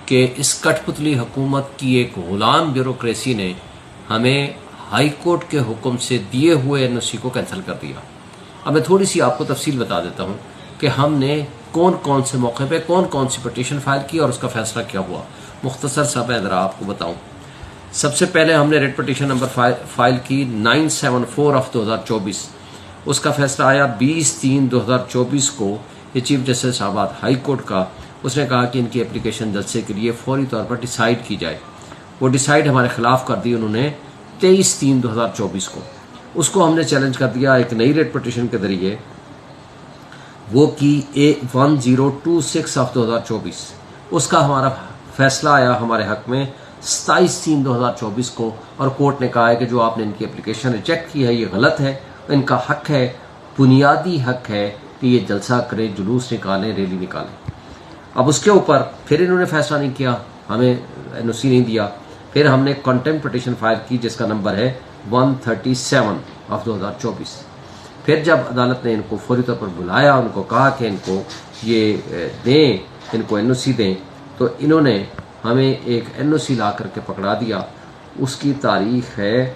کہ اس کٹ پتلی حکومت کی ایک غلام بیوروکریسی نے ہمیں ہائی کورٹ کے حکم سے دیے ہوئے این او سی کو کینسل کر دیا۔ اب میں تھوڑی سی آپ کو تفصیل بتا دیتا ہوں کہ ہم نے کون کون سے موقع پہ کون کون سی پٹیشن فائل کی اور اس کا فیصلہ کیا ہوا۔ مختصر سا میں ذرا آپ کو بتاؤں۔ سب سے پہلے ہم نے ریٹ پٹیشن نمبر فائل کی 974/2024۔ اس کا فیصلہ آیا 20/3/2024 کو۔ یہ چیف جسٹس اسلام آباد ہائی کورٹ کا، اس نے کہا کہ ان کی اپلیکیشن جلسے کے لیے فوری طور پر ڈیسائیڈ کی جائے۔ وہ ڈیسائیڈ ہمارے خلاف کر دی انہوں نے 23/3/2024 کو۔ اس کو ہم نے چیلنج کر دیا ایک نئی ریٹ پٹیشن کے ذریعے، وہ کی 1026/2024۔ اس کا ہمارا فیصلہ آیا ہمارے حق میں 27/3/2024 کو، اور کورٹ نے کہا ہے کہ جو آپ نے ان کی اپلیکیشن ریجیکٹ کی ہے یہ غلط ہے، ان کا حق ہے، بنیادی حق ہے کہ یہ جلسہ کریں، جلوس نکالیں، ریلی نکالیں۔ اب اس کے اوپر پھر انہوں نے فیصلہ نہیں کیا، ہمیں این او سی نہیں دیا۔ پھر ہم نے کنٹمپٹ پٹیشن فائل کی جس کا نمبر ہے 137/2024۔ پھر جب عدالت نے ان کو فوری طور پر بلایا، ان کو کہا کہ ان کو یہ دیں، ان کو این او سی دیں، تو انہوں نے ہمیں ایک این او سی لا کر کے پکڑا دیا۔ اس کی تاریخ ہے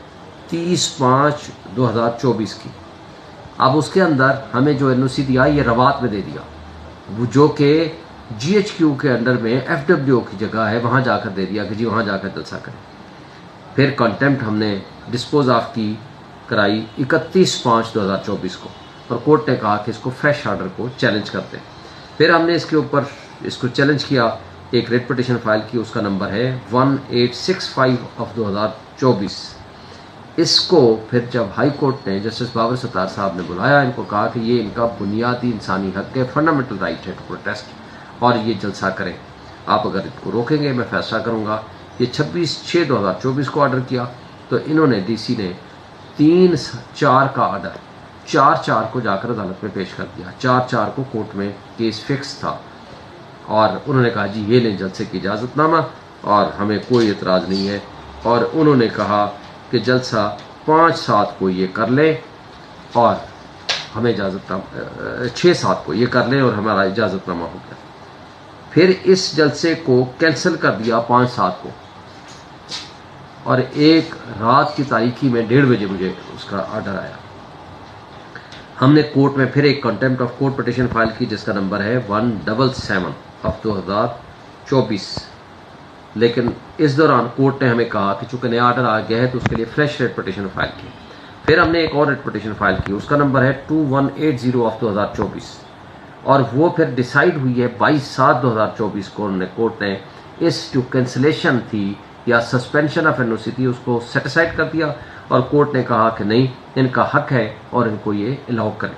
30/5/2024 کی۔ اب اس کے اندر ہمیں جو این او سی دیا یہ روات میں دے دیا، جو کہ جی ایچ کیو کے انڈر میں ایف ڈبلیو کی جگہ ہے، وہاں جا کر دے دیا کہ جی وہاں جا کر جلسہ کریں۔ پھر کنٹمپٹ ہم نے ڈسپوز آف کی کرائی 31/5/2024 کو، اور کورٹ نے کہا کہ اس کو فریش آرڈر کو چیلنج کرتے ہیں۔ پھر ہم نے اس کے اوپر اس کو چیلنج کیا، ایک ریٹ پٹیشن فائل کی، اس کا نمبر ہے 1865/2024۔ اس کو پھر جب ہائی کورٹ نے جسٹس بابر ستار صاحب نے بلایا، ان کو کہا کہ یہ ان کا بنیادی انسانی حق ہے، فنڈامنٹل رائٹ ہے ٹو پروٹیسٹ، اور یہ جلسہ کریں، آپ اگر ان کو روکیں گے میں فیصلہ کروں گا۔ یہ 26/6/2024 کو آرڈر کیا، تو انہوں نے ڈی سی نے 3/4 کا آرڈر 4/4 کو جا کر عدالت میں پیش کر دیا۔ 4/4 کو کورٹ میں کیس فکس تھا، اور انہوں نے کہا جی یہ لیں جلسے کی اجازت نامہ، اور ہمیں کوئی اعتراض نہیں ہے، اور انہوں نے کہا کہ جلسہ 5/7 کو یہ کر لیں، اور ہمیں اجازت نامہ 6/7 کو یہ کر لیں، اور ہمارا اجازت نامہ ہو گیا۔ پھر اس جلسے کو کینسل کر دیا 5/7 کو، اور ایک رات کی تاریکی میں 1:30 بجے مجھے اس کا آرڈر آیا۔ ہم نے کورٹ میں پھر ایک contempt of court petition file کی جس کا نمبر ہے 177/2024، لیکن اس دوران کورٹ نے ہمیں کہا کہ چونکہ نیا آرڈر آ گیا ہے تو اس کے لیے فریش ریٹ پٹیشن فائل کی۔ پھر ہم نے ایک اور ریٹ پٹیشن فائل کی، اس کا نمبر ہے 2180/2024، اور وہ پھر ڈیسائیڈ ہوئی ہے 22/7/2024 کو۔ کورٹ نے اس جو کینسلیشن تھی یا سسپینشن آف این او سی تھی اس کو سیٹیسفائڈ کر دیا، اور کورٹ نے کہا کہ نہیں، ان کا حق ہے اور ان کو یہ الاؤ کریں۔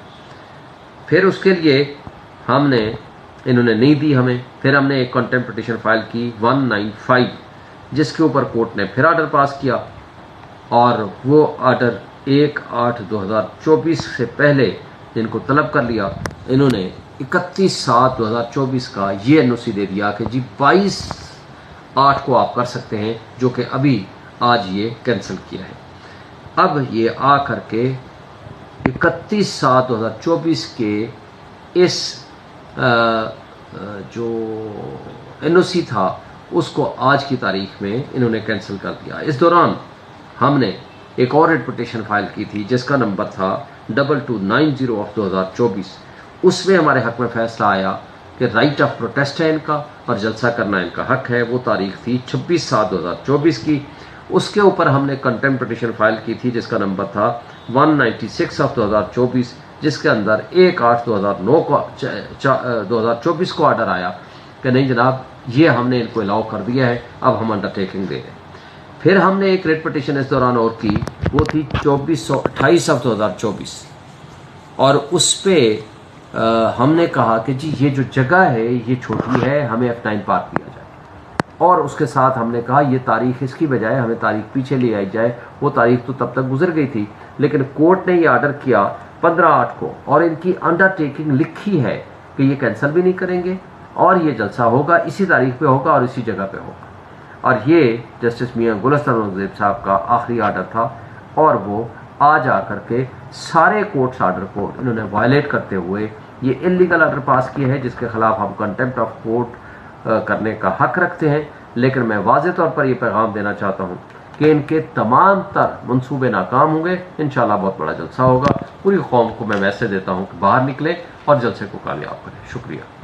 پھر اس کے لیے انہوں نے نہیں دی ہمیں۔ پھر ہم نے ایک کنٹمپٹ پٹیشن فائل کی 195، جس کے اوپر کورٹ نے پھر آرڈر پاس کیا، اور وہ آرڈر 1/8/2024 سے پہلے جن کو طلب کر لیا، انہوں نے 31/7/2024 کا یہ این او سی دے دیا کہ جی 22/8 کو آپ کر سکتے ہیں، جو کہ ابھی آج یہ کینسل کیا ہے۔ اب یہ آ کر کے 31/7/2024 کے اس جو این او سی تھا اس کو آج کی تاریخ میں انہوں نے کینسل کر دیا۔ اس دوران ہم نے ایک اور ریٹ پٹیشن فائل کی تھی جس کا نمبر تھا 2290/2024۔ اس میں ہمارے حق میں فیصلہ آیا کہ رائٹ آف پروٹیسٹ ہے ان کا، اور جلسہ کرنا ان کا حق ہے۔ وہ تاریخ تھی 26/7/2024 کی۔ اس کے اوپر ہم نے کنٹمپٹ پٹیشن فائل کی تھی جس کا نمبر تھا 196/2024، جس کے اندر 1/8/2024 کو آرڈر آیا کہ نہیں جناب، یہ ہم نے ان کو الاؤ کر دیا ہے، اب ہم انڈر ٹیکنگ دے رہے ہیں۔ پھر ہم نے ایک ریٹ پٹیشن اس دوران اور کی، وہ تھی 2428/2024، اور اس پہ ہم نے کہا کہ جی یہ جو جگہ ہے یہ چھوٹی ہے، ہمیں F9 پارک دیا جائے، اور اس کے ساتھ ہم نے کہا یہ تاریخ اس کی بجائے ہمیں تاریخ پیچھے لے آئی جائے۔ وہ تاریخ تو تب تک گزر گئی تھی، لیکن کورٹ نے یہ آرڈر کیا 15/8 کو، اور ان کی انڈر ٹیکنگ لکھی ہے کہ یہ کینسل بھی نہیں کریں گے، اور یہ جلسہ ہوگا اسی تاریخ پہ ہوگا اور اسی جگہ پہ ہوگا۔ اور یہ جسٹس میاں گلستان نوازیب صاحب کا آخری آرڈر تھا، اور وہ آج آ کر کے سارے کورٹس آرڈر کو انہوں نے وائلیٹ کرتے ہوئے یہ انلیگل آرڈر پاس کیا ہے، جس کے خلاف ہم کنٹمپٹ آف کورٹ کرنے کا حق رکھتے ہیں، لیکن میں واضح طور پر یہ پیغام دینا چاہتا ہوں کہ ان کے تمام تر منصوبے ناکام ہوں گے۔ انشاءاللہ بہت بڑا جلسہ ہوگا، پوری قوم کو میں میسج دیتا ہوں کہ باہر نکلیں اور جلسے کو کامیاب کریں۔ شکریہ۔